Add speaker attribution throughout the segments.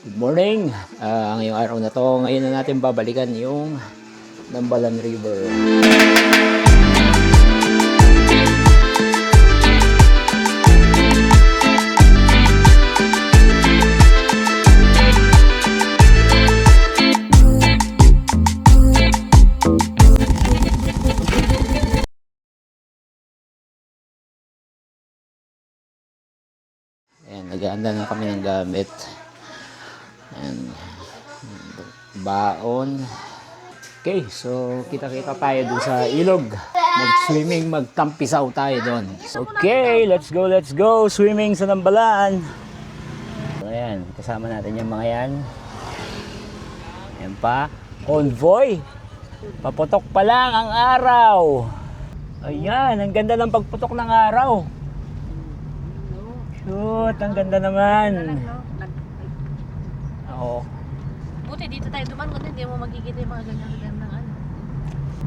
Speaker 1: Good morning! Ngayong araw na to, ngayon na natin babalikan yung Nambalan River. Ayan, nag-aanda na kami ng gamit. Ayan, baon. Okay, so kita-kita tayo dun sa ilog. Mag-swimming, magtampisaw tayo dun. Okay, let's go! Swimming sa Nambalan. So, ayan, kasama natin yung mga yan. Ayan pa, convoy. Paputok pa lang ang araw. Ayan, ang ganda ng pagputok ng araw. Shoot, ang ganda naman. Oo.
Speaker 2: Buti dito tayo dumaan, kundi hindi mo magiging yung mga ganyan ng ano.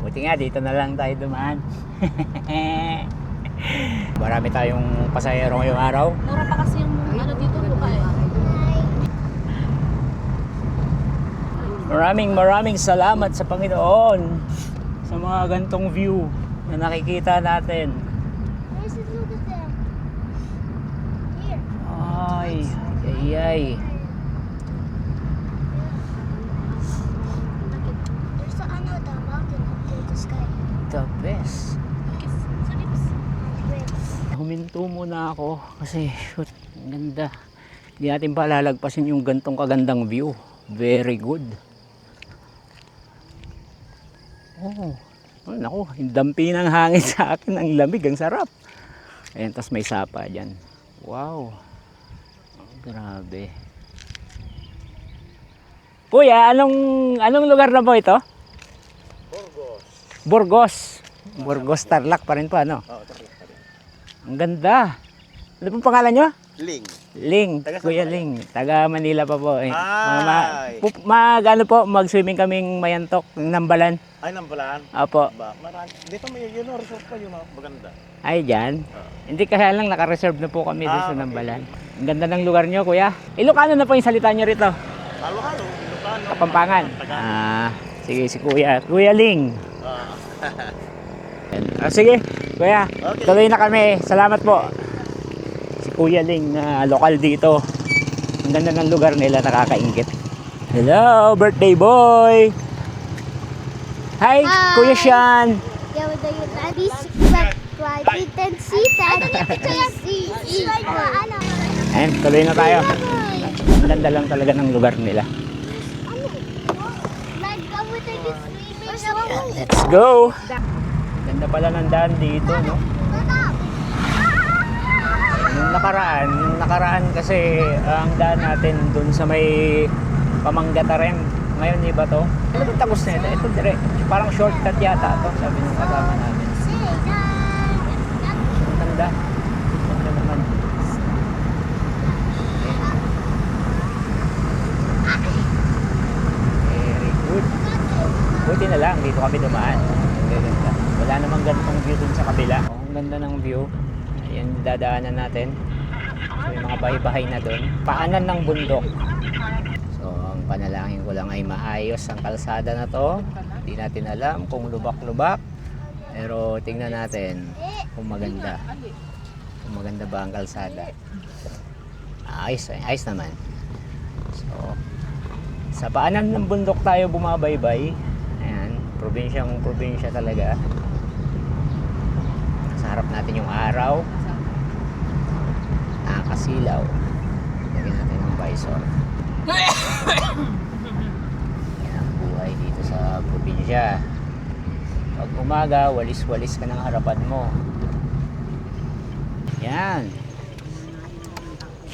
Speaker 1: Buti nga, dito na lang tayo dumaan. Marami tayong pasahero ngayong araw.
Speaker 2: Mura pa kasi yung ano dito lupa eh.
Speaker 1: Maraming salamat sa Panginoon sa mga gantong view na nakikita natin.
Speaker 3: Where's the Lucas there? Here.
Speaker 1: Ay.
Speaker 3: There's the mountain up to the sky.
Speaker 1: The best.
Speaker 2: Sa lips.
Speaker 3: Wait.
Speaker 1: Huminto muna ako kasi shoot, ang ganda. Hindi natin pa lalagpasin yung gantong kagandang view. Very good. Oh, naku, yung dampi ng hangin sa akin, ang lamig, ang sarap. Ayan, tas may sapa dyan. Wow. Oh, grabe. Kuya, anong lugar na po ito? Burgos, Tarlac pa rin po, ano?
Speaker 4: Oo, Tarlac pa rin.
Speaker 1: Ang ganda. Ano pong pangalan nyo?
Speaker 4: Ling.
Speaker 1: Kuya Ling. Taga Manila pa po.
Speaker 4: Ay.
Speaker 1: Mag-swimming kaming Mayantok, Nambalan.
Speaker 4: Ay, Nambalan.
Speaker 1: Opo.
Speaker 4: Ba, marami. Dito may yun, resort pa yun, maganda.
Speaker 1: Ay, dyan. Hindi kaya lang naka-reserve na po kami dito sa
Speaker 4: okay.
Speaker 1: Nambalan. Ang ganda ng lugar nyo, kuya. Ilocano na po yung salita nyo rito?
Speaker 4: Halo-halo, Ilocano.
Speaker 1: Kapampangan.
Speaker 4: Tagalog.
Speaker 1: Sige, si kuya. Kuya Ling.
Speaker 4: Ah.
Speaker 1: Sige, kuya.
Speaker 4: Okay.
Speaker 1: Tuloy na kami. Salamat po. Si Kuya Ling na lokal dito. Ang ganda ng lugar nila, nakakaingit. Hello, birthday boy! Hi,
Speaker 3: Hi.
Speaker 1: Kuya Sean!
Speaker 3: Yeah, with the please subscribe and see that.
Speaker 1: Ayan, tuloy na tayo. Ang ganda lang talaga ng lugar nila. Let's go! Ganda pala ng daan dito, no? Yung nakaraan kasi ang daan natin dun sa may Pamanggatarem. Ngayon iba to. Ano ba tagos na ito? Ito direct. Parang shortcut yata to, sabi ng kasama namin. Ang ganda. Ganda naman. Very good. Buti na lang, dito kami dumaan. Ang ganda. Wala namang ganitong view dun sa kabila. Oh, ang ganda ng view. Ayan, dadaanan natin. So, yung mga bahay-bahay na dun. Paanan ng bundok. So, ang panalangin ko lang ay maayos ang kalsada na to. Hindi natin alam kung lubak-lubak. Pero tingnan natin kung maganda. Kung maganda ba ang kalsada. Ayos naman. So, sa paanan ng bundok tayo bumabaybay. Ayan, probinsya talaga. Sa harap natin yung araw. Nakakasilaw. Lagyan natin ng visor. Yan ang buhay dito sa probinsya. Pag umaga, walis-walis ka ng harapan mo. Yan.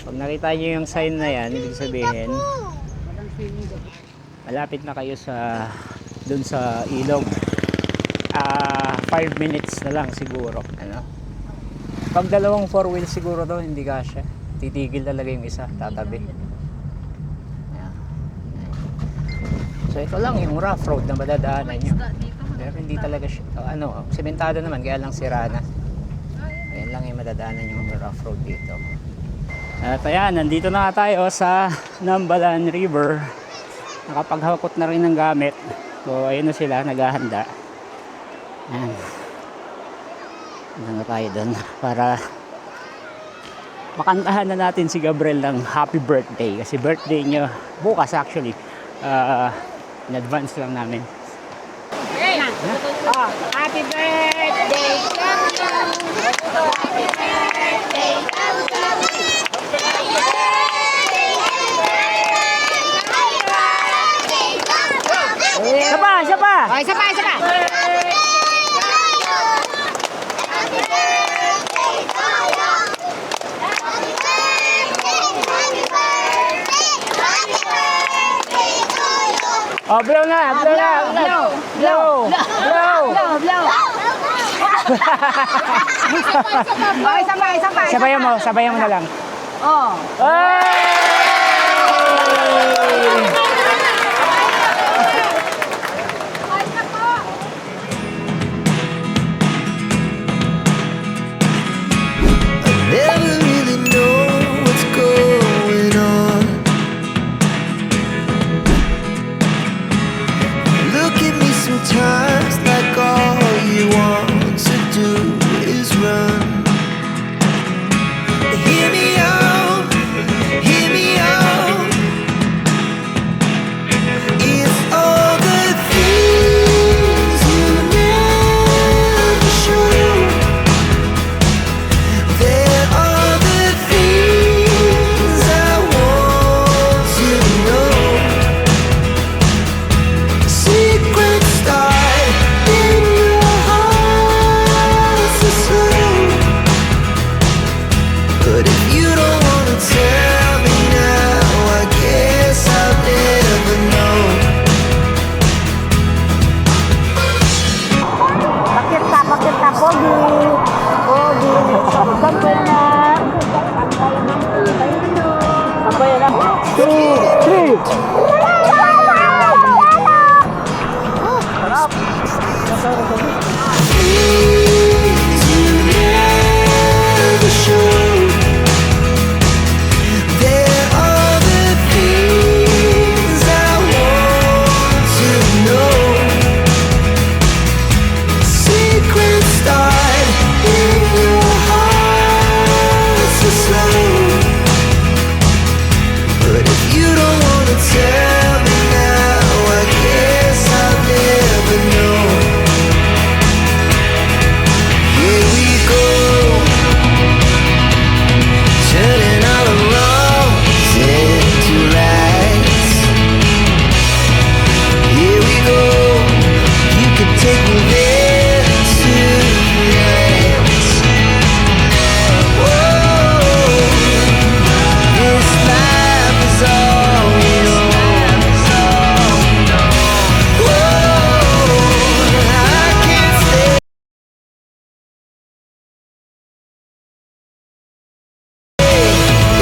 Speaker 1: Pag nakita nyo yung sign na yan, ibig sabihin malapit na kayo sa dun sa ilog. 5 minutes na lang siguro, ano? Pag dalawang 4 wheels siguro to, hindi kasya. Titigil talaga yung isa, tatabi. Yan. So ito lang yung rough road na madadaanan nyo. Pero hindi talaga siya, sementado naman, kaya lang sira na. Ayan lang yung madadaanan yung rough road dito. At ayan, nandito na nga tayo sa Nambalan River. Nakapaghakot na rin ng gamit. So ayun na sila, naghahanda. Ayan. Ano na tayo doon para makantahan na natin si Gabriel ng happy birthday. Kasi birthday niya bukas actually. In advance lang namin.
Speaker 3: Happy birthday to you. Happy birthday
Speaker 1: Isa pa, isa pa!
Speaker 3: Oh, isa pa, isa pa. Happy birthday to you. Happy birthday, happy birthday, happy birthday to you.
Speaker 1: Oh, blow na, blow na, blow, blow, blow.
Speaker 3: Oh, isa pa, isa pa.
Speaker 1: Sabayan mo na lang.
Speaker 3: Oh.
Speaker 5: Never really know what's going on. Look at me sometimes like all you want to do is run. Hear me out, hear me out. It's all the things you never show. There are the things I want to know. Secrets start in your heart so slow. But if you don't wanna tell me now, I guess I'll never know.
Speaker 3: Bakit ka, Pogi? Pogi. Sampay na. Sampay na. 2, 3.
Speaker 5: Things you never show. There are the things I want to know. Secrets start in your heart so slow. But if you don't wanna tell me now, I guess I'll never know. Here we go, turning all the wrongs into rights. Here we go, you can take me there tonight. Whoa, this life is all we know. Whoa, I can't stay.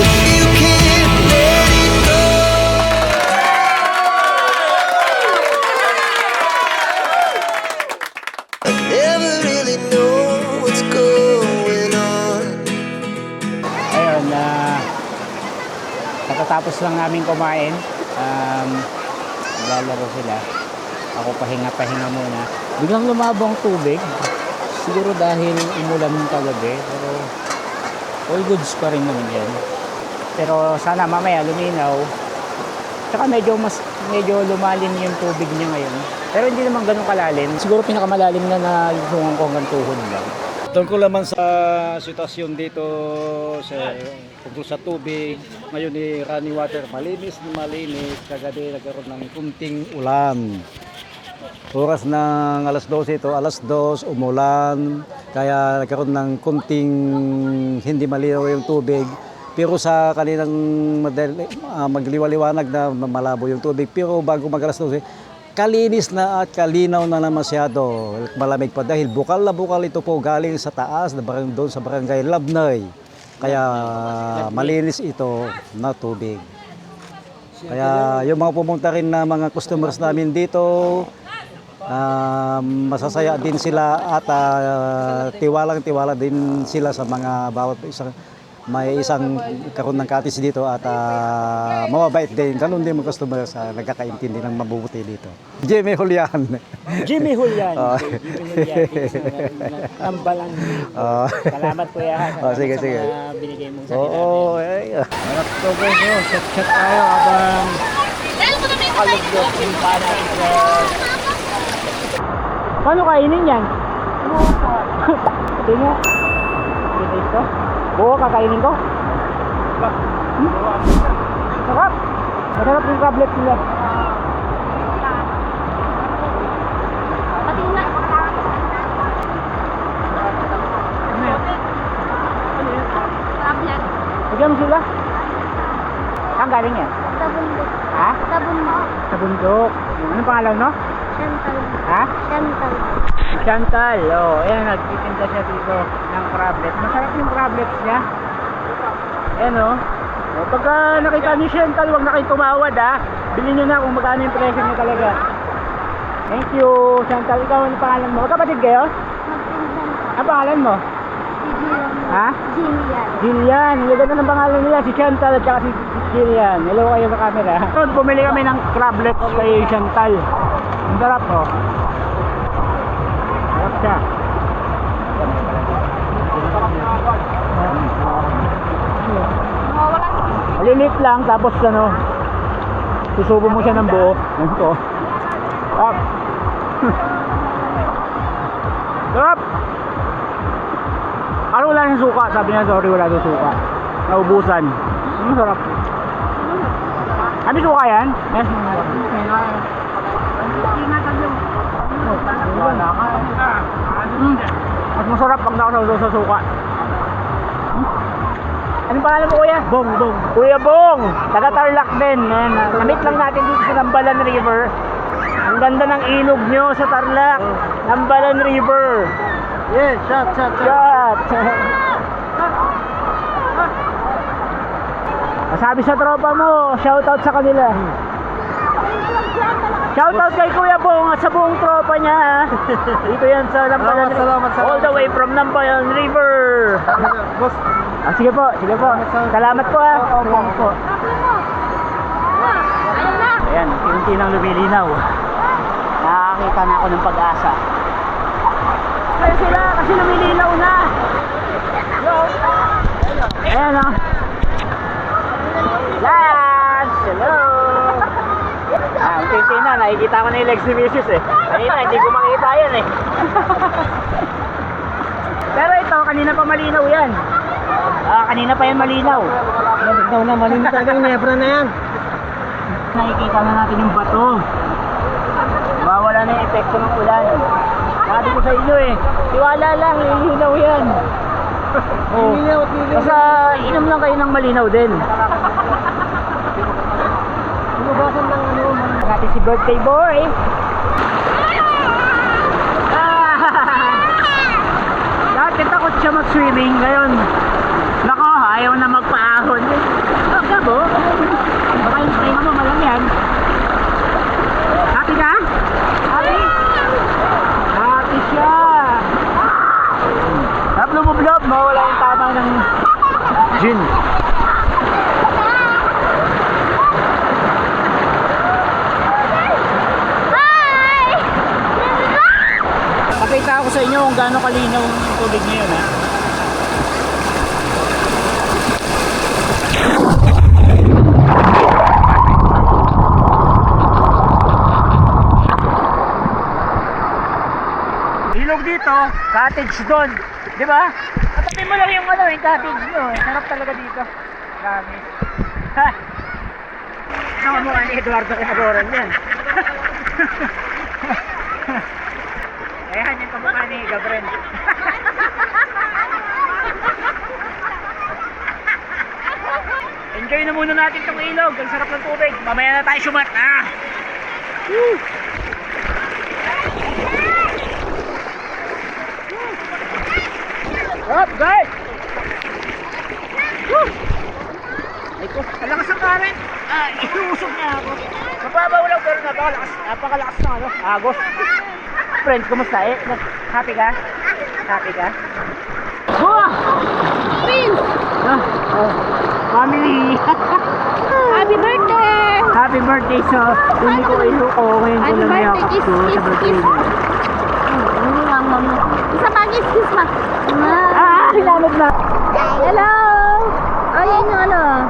Speaker 5: If you can't let it go. I never really know what's going on.
Speaker 1: Ayun, katatapos lang namin kumain. Lalaro sila. Ako pahinga muna. Biglang lumabo ang tubig. Siguro dahil umulan kagabi. Pero all goods pa rin naman yan. Pero sana mamaya luminaw. Tsaka medyo lumalim yung tubig niya ngayon. Pero hindi naman ganun kalalim. Siguro pinakamalalim na nalungan ko hanggang tuhod lang.
Speaker 6: Tungkol naman sa sitwasyon dito sa tungkol sa tubig, ngayon ni running water, malinis na malinis, kagabi nagkaroon ng kunting ulan. Oras ng alas 12 ito, alas 2, umulan, kaya nagkaroon ng kunting hindi malinaw yung tubig. Pero sa kaninang magliwaliwanag na malabo yung tubig, pero bago mag alas 12, kalinis na at kalinaw na masyado. Malamig pa dahil bukal na bukal ito po galing sa taas, doon sa barangay Labnay. Kaya malinis ito na tubig. Kaya yung mga pumunta rin na mga customers namin dito, masasaya din sila at tiwalang-tiwala din sila sa mga bawat isang may isang karoon ng cottage dito at mababait din. Ganun din mga customer sa nagkakaintindi ng mabubuti dito. Jimmy Julian.
Speaker 1: Jimmy Julian.
Speaker 6: Oh.
Speaker 1: Jimmy Julian. Tambalan. Salamat kuya. Salamat
Speaker 6: sige,
Speaker 1: sa
Speaker 6: sige.
Speaker 1: mga binigay mong salita.
Speaker 6: Oo,
Speaker 1: Harap to guys, chat tayo habang kalugdok yung pana. Paano kainin yan? Ito nga. Ito ito. Buo kakainin ko. Sarap. Masarap yung tablet nila.
Speaker 2: Pati na. Tablet.
Speaker 1: Bigyan mo sila. Saan galing yan?
Speaker 3: Sa bundok.
Speaker 1: Ha?
Speaker 3: Sa bundok.
Speaker 1: Sa bundok. Anong pangalan no?
Speaker 3: Chantal.
Speaker 1: Ha?
Speaker 3: Chantal.
Speaker 1: Chantal. Oh, ayan, nagtitinda siya dito ng crablet. Masarap yung crablets niya. Ayan oh. Oh, pagka nakita ni Chantal, huwag na kayong tumawad ha. Bilhin nyo na kung magkano yung presyo niya talaga. Thank you, Chantal. Ikaw, ano pangalan mo? Kapatid kayo?
Speaker 3: Magpinsan.
Speaker 1: Ano pangalan mo?
Speaker 3: Si Jillian.
Speaker 1: Ha?
Speaker 3: Jillian.
Speaker 1: Jillian. Yung ganda ng pangalan nila, si Chantal at saka si Jillian. Hello kayo sa camera. So, bumili kami ng crablets kay Chantal. Ang sarap oh. Sarap siya. Malilit lang, tapos ano, susubo mo siya ng buo. Ganito. Sarap. Sarap. Ano wala ng suka? Sabi niya, sorry, wala ng suka. Naubusan. Sarap. Ano suka yan? Yes. Mas masarap pag nakasawsaw sa suka. Anong pangalan mo kuya? Bong. Kuya Bong! Taga Tarlac din. Namit lang natin dito sa Nambalan River. Ang ganda ng ilog nyo sa Tarlac. Nambalan River.
Speaker 6: Yes, shot.
Speaker 1: Shot! Sabi sa tropa mo, shoutout sa kanila. Shoutout kay Kuya Bong at sa buong tropa niya. Dito yan sa Nambalan River.
Speaker 6: Salamat.
Speaker 1: All the way from Nambalan River.
Speaker 6: Boss,
Speaker 1: Sige po. Salamat po ah. Salamat po. Ayan, unti nang lumilinaw. Nakakita na ako ng pag-asa. Kaya sila kasi lumilinaw na. Ayan o. Lads! Hello! Unti na, nakikita ko na yung legs ni Mrs. eh. Kanina, hindi ko makita yan eh. Pero ito, kanina pa malinaw yan. Kanina pa yan malinaw.
Speaker 6: daw na malinaw talagang nebra na yan.
Speaker 1: Nakikita na natin yung bato. Mawala na yung epekto ng ulan. Sabi ko sa inyo eh, tiwala lang, lilinaw yan. Oh. Basta inom lang kayo ng malinaw din.
Speaker 6: Inubasan ng ano.
Speaker 1: Natin si birthday boy. Dati takot siya mag-swimming, ngayon nako, ayaw na magpaahon. Gabo, baka yung spray mo malam yan. Happy ka? Happy? Happy siya. Sarap lumublob, mawala yung tama ng gin. Pakita ako sa inyo kung gaano kalinaw yung tubig ngayon ha. Ilog dito, cottage doon, di ba? Katabi mo lang yung ano, yung cottage nyo. Sarap talaga dito. Grabe. Ha? Nakamukha ni Eduardo Kinagoran yan. Ayan yung kamukha ni Gabren. Enjoy na muna natin itong ilog. Ang sarap ng tubig. Mamaya na tayo sumat. Woo! Up guys! Woo! Ay ko, ang lakas ng current. Iusog niya ako. Mababaw lang pero napakalakas ng ano, agos. Friends, kumusta eh? Happy ka? Happy ka? Wow!
Speaker 3: Prince!
Speaker 1: Family!
Speaker 2: Happy birthday!
Speaker 1: Happy birthday sa hindi ko iluko ngayon ko lang may ako sa birthday mo.
Speaker 2: Isa pa, kiss ma.
Speaker 1: Hinamit na!
Speaker 2: Hello! Ayan yung ano.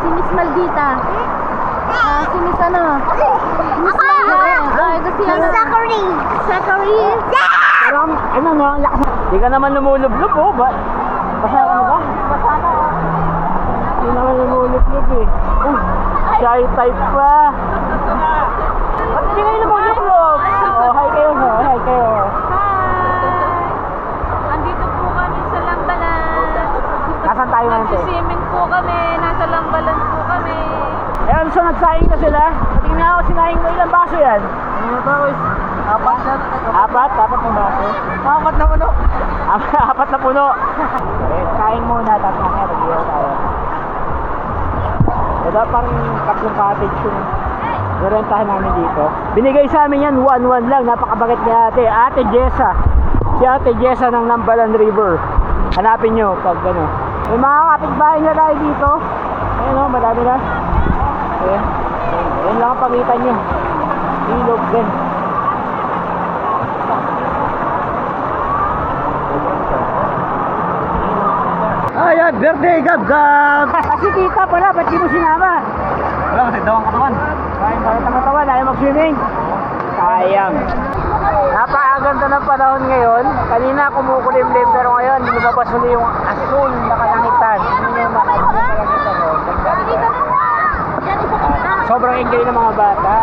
Speaker 2: Si Miss Maldita. Si Miss ano. Miss Maldita. Ito si ano.
Speaker 3: Zachary.
Speaker 2: Zachary.
Speaker 1: Pero ano no, ang lakas. Hindi ka naman lumulublob oh. Basa ka na ba?
Speaker 2: Basta na.
Speaker 1: Hindi naman lumulublob eh. Shy type pa. Ba't hindi kayo lumulublob? Oh, hi kayo ho. Hi kayo.
Speaker 2: Andito po kami sa Lambalan.
Speaker 1: Nasaan tayo ngayon te?
Speaker 2: Swimming po kami. Nasa Lambalan po kami.
Speaker 1: Ayan, so nagsaing na sila. Tingnan ako, sinaing mo ilang baso yan?
Speaker 6: Ano ba, guys? Apat na.
Speaker 1: Apat na baso.
Speaker 6: Apat na puno.
Speaker 1: Apat na puno. Okay, kain muna, tapos mamaya mag-ihaw tayo. Ito parang tatlong cottage yung nirentahan namin dito. Binigay sa amin yan, 1-1 lang. Napakabagit ni ate. Ate Jessa. Si Ate Jessa ng Nambalan River. Hanapin nyo pag ano. May mga kapitbahay na tayo dito. Ayun o, madami na. Ayan. Ayan lang ang pagitan nyo. Ilog din.
Speaker 6: Ayan, birthday gab-gab!
Speaker 1: Kasi tita pala, ba't di mo sinama?
Speaker 6: Wala, kasi daw ang katawan.
Speaker 1: Kain para sa katawan, ayaw mag-swimming. Sayang. Napakaganda ng panahon ngayon. Kanina kumukulimlim pero ngayon lumabas ulit yung asul na kalangitan. Ano yung mga kalangitan o? Sobrang enjoy ng mga bata.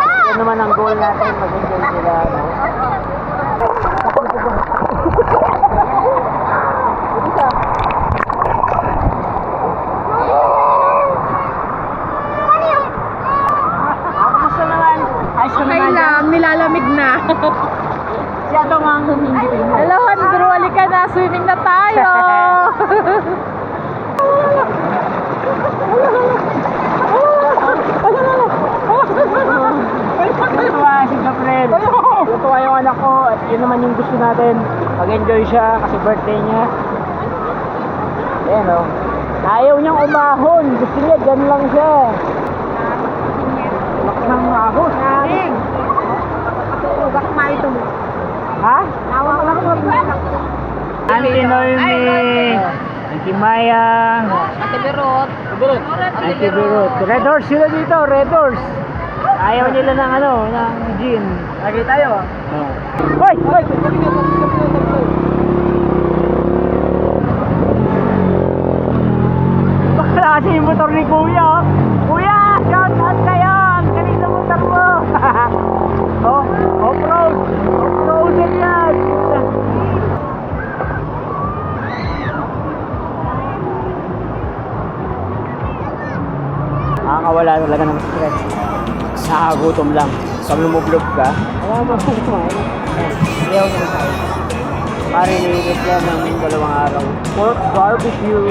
Speaker 1: Yan naman ang goal natin, mag-enjoy sila. No? Kamusta naman? Ayos ka
Speaker 2: Okay
Speaker 1: naman dyan?
Speaker 2: lang, nilalamig na.
Speaker 1: Siya ito nga ang humingin mo.
Speaker 2: Hello, Andrew, halika na. Swimming na tayo.
Speaker 1: Tuwa si Gabriel. Tuwa yung anak ko at yun naman yung gusto natin. Mag-enjoy siya kasi birthday niya. Ayan o. Ayaw niyang umahon. Gusto niya dyan lang siya. Laki ng ahon. Ha? Auntie Noemi. Auntie Maya.
Speaker 2: Ate Berot.
Speaker 1: Auntie Birut. Red Horse sila dito. Red Horse. Ayaw nila ng ano, ng gin.
Speaker 6: Lagi tayo.
Speaker 1: Oh. Hoy! Hoy! Bakla kasi yung motor ni Kuya. Oh. Kuya! Shout out kayo! Ang galing sa motor mo! Oh, off-road! Off-road din yan! Nakakawala talaga ng stress. Nakakagutom lang. Pag lumublob ka, wala mo kung kumain. Iyaw naman tayo. Marinated yan ng 2 araw. Pork barbecue.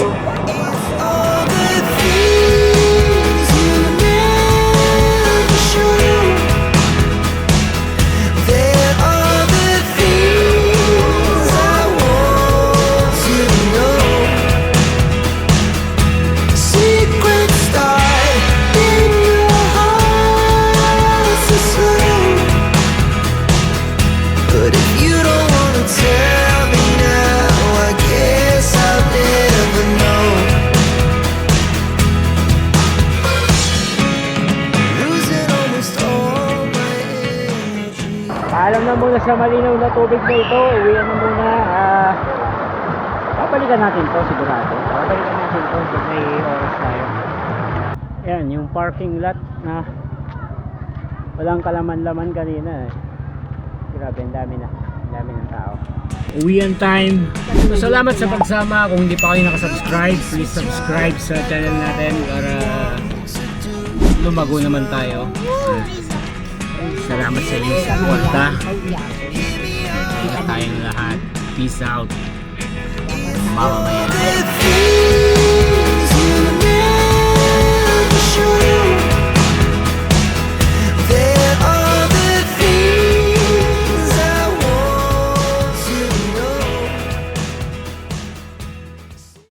Speaker 5: All the things you never show. There are the things I want to know. Secret start in your heart so slow. But if you don't wanna tell me now, I guess I'll never know. Losing almost all my energy.
Speaker 1: Paalam na muna sa malinaw na tubig na ito. Uwian na muna. Babalikan natin to sigurado. Babalikan natin to pag may oras tayo. Yan, yung parking lot na walang kalaman-laman kanina. Grabe, ang dami na. Ang dami ng tao. Uwian time. So, salamat sa pagsama. Kung hindi pa kayo nakasubscribe, please subscribe sa channel natin para lumago naman tayo. Salamat sa inyong suporta. Ingat tayong lahat. Peace out. Mamamayan.
Speaker 5: With you.